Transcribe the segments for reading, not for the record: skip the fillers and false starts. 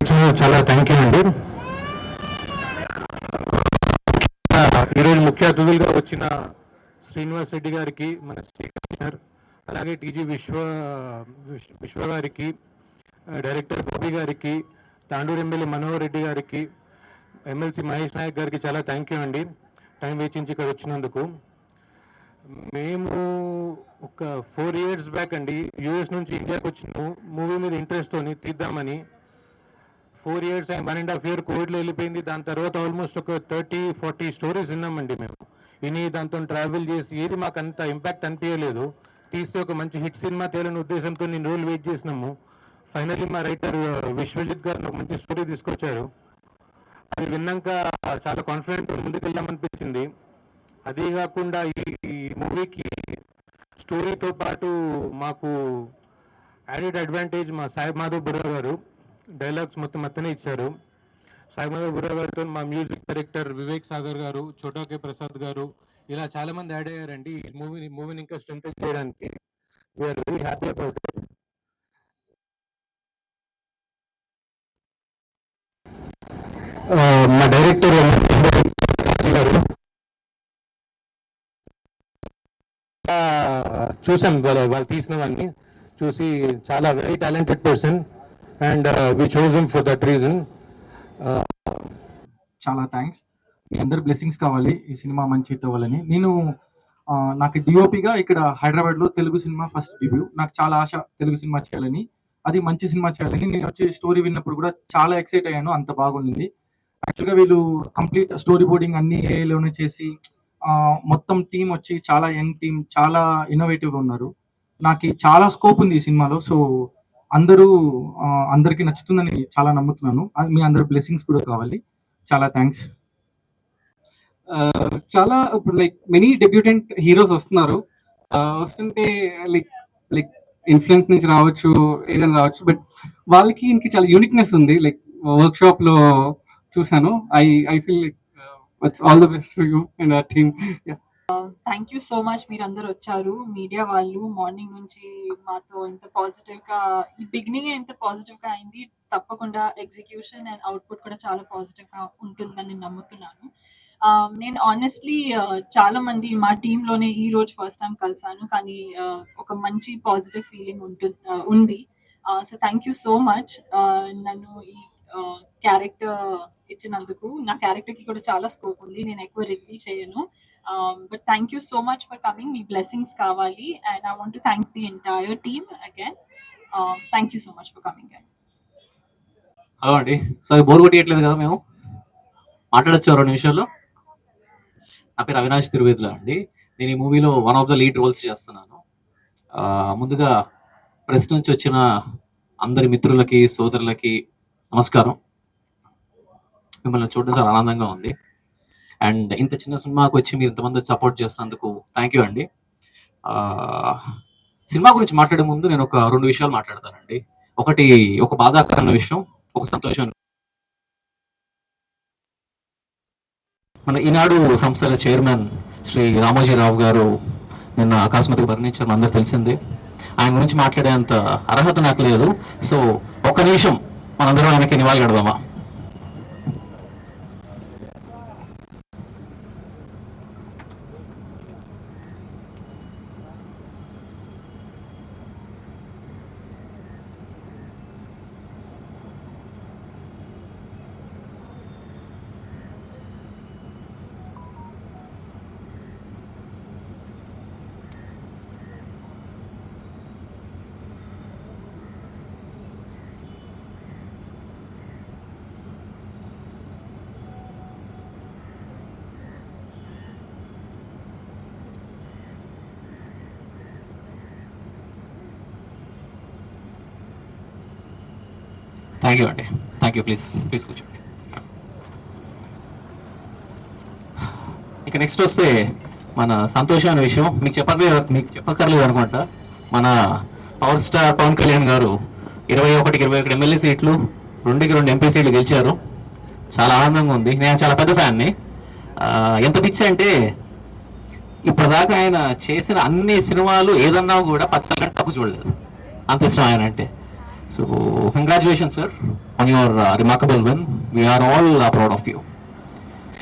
చాలా thank you అండి. ఈరోజు ముఖ్య అతిథులుగా వచ్చిన శ్రీనివాస్ రెడ్డి గారికి, మన శ్రీకాంత్ సార్, అలాగే టీజీ విశ్వ గారికి, డైరెక్టర్ గోపి గారికి, తాండూరు ఎమ్మెల్యే మనోహర్ రెడ్డి గారికి, ఎమ్మెల్సీ మహేష్ నాయక్ గారికి చాలా థ్యాంక్ యూ అండి, టైం వెచ్చించి ఇక్కడ వచ్చినందుకు. మేము ఒక 4 years బ్యాక్ అండి యూఎస్ నుంచి ఇండియాకి వచ్చినాము మూవీ మీద ఇంట్రెస్ట్తోని తీద్దామని. 4 years అండ్ 1.5 year కోవిడ్లో వెళ్ళిపోయింది. దాని తర్వాత ఆల్మోస్ట్ ఒక 30-40 స్టోరీస్ విన్నామండి మేము. విని దాంతో ట్రావెల్ చేసి ఏది మాకు అంత ఇంపాక్ట్ అనిపించలేదు. తీస్తే ఒక మంచి హిట్ సినిమా తేలని ఉద్దేశంతో నేను రోజులు వెయిట్ చేసినాము. ఫైనల్లీ మా రైటర్ విశ్వజిత్ గారు ఒక మంచి స్టోరీ తీసుకొచ్చారు. అది విన్నాక చాలా కాన్ఫిడెంట్ ముందుకెళ్దామనిపించింది. అదే కాకుండా ఈ మూవీకి స్టోరీతో పాటు మాకు యాడెడ్ అడ్వాంటేజ్ మా సాయి మాధవ్ బుర్రా గారు డైలాగ్స్ మొత్తం అతనే ఇచ్చారు. సాయి మాధవ్ బుర్రా గారితో మా మ్యూజిక్ డైరెక్టర్ వివేక్ సాగర్ గారు, చోటాకే ప్రసాద్ గారు, ఇలా చాలా మంది యాడ్ అయ్యారండి ఈ మూవీని ఇంకా స్ట్రెంగ్ చేయడానికి. We are very happy about it. మా డైరెక్టర్ గారు చూసాం, వాళ్ళు తీసినవన్నీ చూసి చాలా very talented person and we chose him for that reason. చాలా థ్యాంక్స్. మీ అందరి బ్లెస్సింగ్స్ కావాలి ఈ సినిమా మంచి హిట్ అవ్వాలని. నేను నాకు డిఓపిగా ఇక్కడ హైదరాబాద్లో తెలుగు సినిమా ఫస్ట్ డెబ్యూ. నాకు చాలా ఆశ తెలుగు సినిమా చేయాలని, అది మంచి సినిమా చేయాలని. నేను వచ్చి స్టోరీ విన్నప్పుడు కూడా చాలా ఎక్సైట్ అయ్యాను, అంత బాగుండింది. యాక్చువల్గా వీళ్ళు కంప్లీట్ స్టోరీ బోర్డింగ్ అన్ని ఏలోనే చేసి మొత్తం టీం వచ్చి చాలా యంగ్ టీం, చాలా ఇన్నోవేటివ్గా ఉన్నారు. నాకు చాలా స్కోప్ ఉంది ఈ సినిమాలో. సో అందరికీ నచ్చుతుందని చాలా నమ్ముతున్నాను. మీ అందరి బ్లెస్సింగ్స్ కూడా కావాలి. చాలా థ్యాంక్స్. చాలా ఇప్పుడు లైక్ మెనీ డెబ్యూటెంట్ హీరోస్ వస్తున్నారు. వస్తుంటే లైక్ లైక్ ఇన్ఫ్లుయెన్స్ నుంచి రావచ్చు, ఏదైనా రావచ్చు, బట్ వాళ్ళకి ఇంక చాలా యూనిక్నెస్ ఉంది. లైక్ వర్క్ షాప్ లో చూసాను. I feel like all the best for you and our team. Thank you so much. మీరు అందరు వచ్చారు, మీడియా వాళ్ళు మార్నింగ్ నుంచి మాతో ఇంత పాజిటివ్ గా, ఈ బిగినింగ్ ఎంత పాజిటివ్ గా అయింది. తప్పకుండా ఎగ్జిక్యూషన్ అండ్ అవుట్పుట్ కూడా చాలా పాజిటివ్ గా ఉంటుందని నేను నమ్ముతున్నాను. నేను ఆనెస్ట్లీ చాలా మంది మా టీంలోనే ఈ రోజు ఫస్ట్ టైం కలిసాను, కానీ ఒక మంచి పాజిటివ్ ఫీలింగ్ ఉంది. So thank you so much నన్ను ఈ క్యారెక్టర్ ఇచ్చినందుకు. నా క్యారెక్టర్ కి కూడా చాలా స్కోప్ ఉంది, నేను ఎక్కువ రివీల్ చేయను. But thank you so much for coming. Me blessings kavali, and I want to thank the entire team again. Thank you so much for coming, guys. Hello అండి, సరే బోర్ కొట్టేయట్లేదు కదా, మేము మాట్లాడచ్చు 2 నిమిషాల్లో. నా పేరు అవినాష్ తిరువేదుల అండి. నేను ఈ మూవీలో one of the lead roles చేస్తున్నాను. ముందుగా ప్రెస్ నుంచి వచ్చిన అందరి మిత్రులకి, సోదరులకి నమస్కారం. మిమ్మల్ని చూడడం చాలా ఆనందంగా ఉంది. అండ్ ఇంత చిన్న సినిమాకి వచ్చి మీరు ఇంతమంది సపోర్ట్ చేస్తున్నందుకు థ్యాంక్ యూ అండి. సినిమా గురించి మాట్లాడే ముందు నేను ఒక 2 విషయాలు మాట్లాడతానండి. ఒకటి ఒక బాధాకరమైన విషయం, ఒక సంతోషం. మన ఈనాడు సంస్థల చైర్మన్ శ్రీ రామోజీరావు గారు నిన్న అకస్మాత్తుగా మరణించారు, అందరూ తెలిసిందే. ఆయన గురించి మాట్లాడేంత అర్హత నాకు లేదు. సో ఒక్క నిమిషం మనందరం ఆయనకి నివాళి గడదామా? థ్యాంక్ యూ అండి, థ్యాంక్ యూ. ప్లీజ్ కూర్చోండి. ఇక నెక్స్ట్ వస్తే మన సంతోషమైన విషయం మీకు చెప్పక్కర్లేదు అనుకుంటా. మన పవర్ స్టార్ పవన్ కళ్యాణ్ గారు 21 ఎమ్మెల్యే సీట్లు, 2 ఎంపీ సీట్లు గెలిచారు. చాలా ఆనందంగా ఉంది. నేను చాలా పెద్ద ఫ్యాన్ని. ఎంత పిచ్చి అంటే ఇప్పటిదాకా ఆయన చేసిన అన్ని సినిమాలు ఏదన్నా కూడా 10 సెకండ్ తప్పు చూడలేదు, అంత ఇష్టం ఆయన అంటే. So congratulation sir on your remarkable win. We are all proud of you.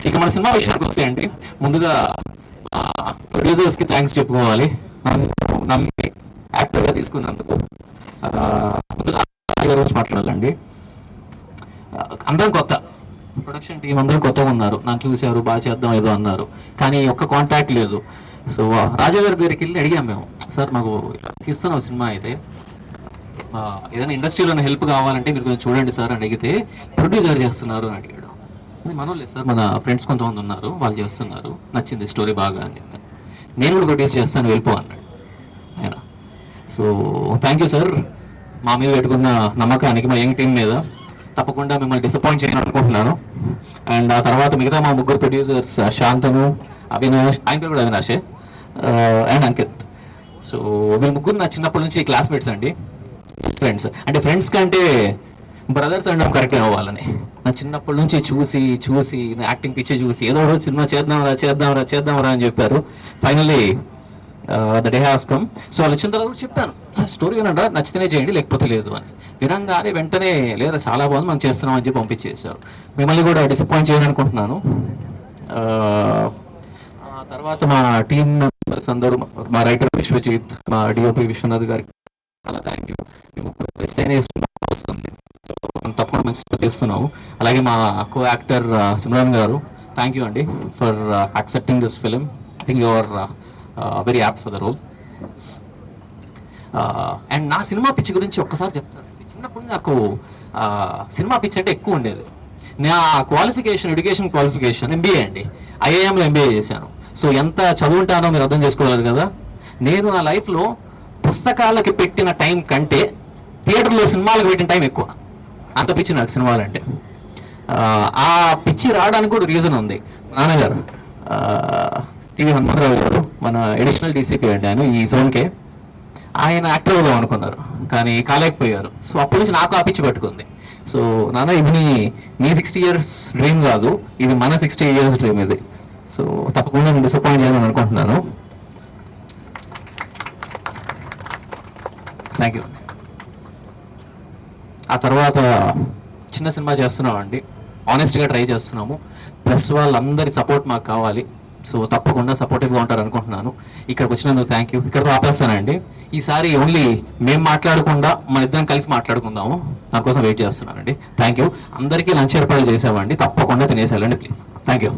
ఇక మన సినిమా విషయానికి వస్తే అండి, ముందుగా ప్రొడ్యూసర్స్కి థ్యాంక్స్ చెప్పుకోవాలి, నమ్మి యాక్టర్గా తీసుకున్నందుకు. ముందుగా గురించి మాట్లాడాలండి. అందరం కొత్త, ప్రొడక్షన్ టీం అందరూ కొత్తగా ఉన్నారు. నన్ను చూశారు, బాగా చేద్దాం ఏదో అన్నారు, కానీ ఒక్క కాంటాక్ట్ లేదు. సో రాజా గారి దగ్గరికి వెళ్ళి అడిగాం మేము, సార్ మాకు తీస్తున్నాం సినిమా, అయితే ఏదైనా ఇండస్ట్రీలో హెల్ప్ కావాలంటే మీరు కొంచెం చూడండి సార్ అని అడిగితే, ప్రొడ్యూసర్ చేస్తున్నారు అని అడిగాడు. అది మనం లేదు సార్, మన ఫ్రెండ్స్ కొంతమంది ఉన్నారు, వాళ్ళు చేస్తున్నారు, నచ్చింది స్టోరీ బాగా అని చెప్పాను. నేను కూడా ప్రొడ్యూస్ చేస్తాను, వెళ్ళిపో అన్నాడు ఆయన. సో థ్యాంక్ యూ సార్, మా మీద పెట్టుకున్న నమ్మకానికి, మా యంగ్ టీం మీద. తప్పకుండా మిమ్మల్ని డిసప్పాయింట్ చేయాలని అనుకుంటున్నాను. అండ్ ఆ తర్వాత మిగతా మా ముగ్గురు ప్రొడ్యూసర్స్, శాంతను, అవినాష్, ఆయన పేరు కూడా అవినాషే, అండ్ అంకిత్. సో వీళ్ళు ముగ్గురు నా చిన్నప్పటి నుంచి క్లాస్మేట్స్ అండి, ఫ్రెండ్స్. అంటే ఫ్రెండ్స్ కంటే బ్రదర్స్ అనడం కరెక్ట్ అవ్వాలని, నా చిన్నప్పటి నుంచి చూసి నా యాక్టింగ్ పిచ్చి చూసి ఏదో ఒకటి సినిమా చేద్దాంరా అని చెప్పారు. Finally the day has come. So వాళ్ళు వచ్చిన తర్వాత చెప్పాను, సార్ స్టోరీ వినండి, నచ్చితేనే చేయండి లేకపోతే లేదు అని. వినంగానే వెంటనే లేదా చాలా బాగుంది మనం చేస్తున్నాం అని చెప్పి పంపించేశారు. మిమ్మల్ని కూడా డిసప్పాయింట్ చేయాలని అనుకుంటున్నాను. తర్వాత మా టీం మెంబర్స్ అందరూ, మా రైటర్ విశ్వజిత్, మా డిఓపి విశ్వనాథ్ గారికి చాలా థ్యాంక్ యూ. వస్తుంది తప్పకుండా మంచి చేస్తున్నాము. అలాగే మా కో యాక్టర్ సిమ్రాన్ గారు, థ్యాంక్ యూ అండి for accepting this film. I think you are very apt for the role. And నా సినిమా పిచ్చి గురించి ఒక్కసారి చెప్తాను. చిన్నప్పుడు నాకు సినిమా పిచ్చి అంటే ఎక్కువ ఉండేది. నా ఎడ్యుకేషన్ క్వాలిఫికేషన్ ఎంబీఏ అండి, ఐఐఎంలో ఎంబీఏ చేశాను. సో ఎంత చదువుంటానో మీరు అర్థం చేసుకోవాలి కదా. నేను నా లైఫ్లో పుస్తకాలకి పెట్టిన టైం కంటే థియేటర్లో సినిమాలకు పెట్టిన టైం ఎక్కువ. అంత పిచ్చి నాకు సినిమాలంటే. ఆ పిచ్చి రావడానికి కూడా రీజన్ ఉంది. నాన్నగారు టీవీ హనుమంతరావు గారు, మన అడిషనల్ డీసీపీ అండి ఆయన ఈ జోన్కే. ఆయన యాక్టర్ అవుదాం అనుకున్నారు, కానీ కాలేకపోయారు. సో అప్పటి నుంచి నాకు ఆ పిచ్చి పట్టుకుంది. సో నాన్న, ఇది నీ 60 years డ్రీమ్ కాదు, ఇది మన 60 years డ్రీమ్ ఇది. సో తప్పకుండా నేను డిసప్పాయింట్ చేయాలని అనుకుంటున్నాను. Thank you. ఆ తర్వాత చిన్న సినిమా చేస్తున్నాం అండి, ఆనెస్ట్గా ట్రై చేస్తున్నాము. ప్లస్ వాళ్ళందరి సపోర్ట్ మాకు కావాలి. సో తప్పకుండా సపోర్టివ్గా ఉంటారు అనుకుంటున్నాను. ఇక్కడికి వచ్చినందుకు థ్యాంక్ యూ. ఇక్కడతో ఆపేస్తానండి. ఈసారి ఓన్లీ మేము మాట్లాడకుండా మన ఇద్దరం కలిసి మాట్లాడుకుందాము, దానికోసం వెయిట్ చేస్తున్నానండి. Thank you. అందరికీ లంచ్ ఏర్పాటు చేసామండి, తప్పకుండా తినేసేయాలండి ప్లీజ్. Thank you.